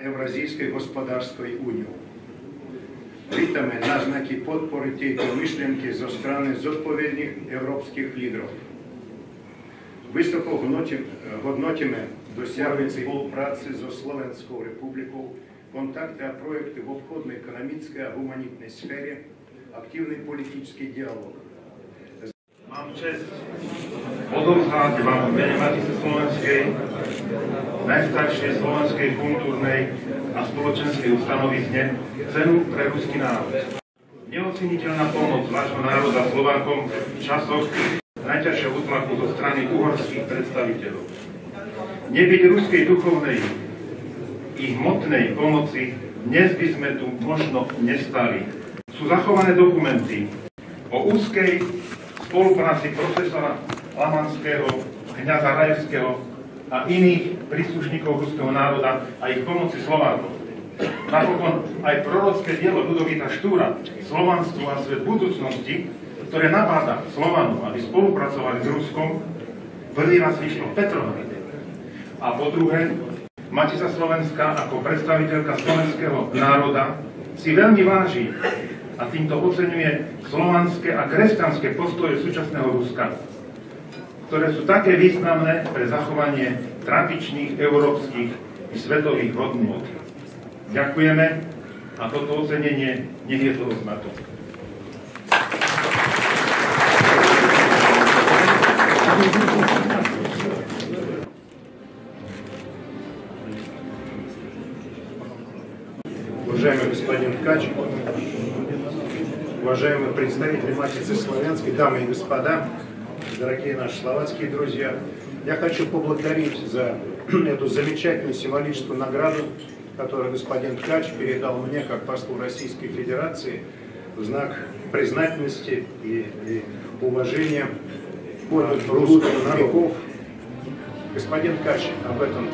Евразійської господарської унії. Вітamy назнаки podpory tejto myšlienky zo strany zodpovedných európskych lídrov. Високо hodnotíme dosiahnuť spolupráci so Slovenskou republikou, kontakty a projekty v obchodnej, ekonomickej a humanitnej sfére, aktívny politický dialog. Mám čest odovzdať vám v mene Matice slovenskej, najstaršej slovenskej kultúrnej a spoločenskej ustanovizne, cenu pre ruský národ. Neoceniteľná pomoc vášho národa Slovákom v časoch najťažšieho útlaku zo strany uhorských predstaviteľov. Nebyť ruskej duchovnej i hmotnej pomoci, dnes by sme tu možno nestali. Sú zachované dokumenty o úzkej spolupráci profesora Lamanského, kňaza Rajevského a iných príslušníkov ruského národa a ich pomoci Slovákom. Napokon aj prorocké dielo Ľudovíta Štúra, Slovanstvo a svet budúcnosti, ktoré nabáda Slovanov, aby spolupracovali s Ruskom, prvý raz vyšlo Petrovi. A po druhé, Matica Slovenská ako predstaviteľka slovenského národa si veľmi váži a týmto oceňuje slovanské a kresťanské postoje súčasného Ruska, ktoré sú také významné pre zachovanie tradičných európskych i svetových hodnôt. Ďakujeme a toto ocenenie nech je toho znakom. Уважаемый господин Ткач, уважаемые представители Матицы Славянской, дамы и господа, дорогие наши словацкие друзья, я хочу поблагодарить за эту замечательную символическую награду, которую господин Ткач передал мне как послу Российской Федерации в знак признательности и уважения русских моряков. Господин Ткач об этом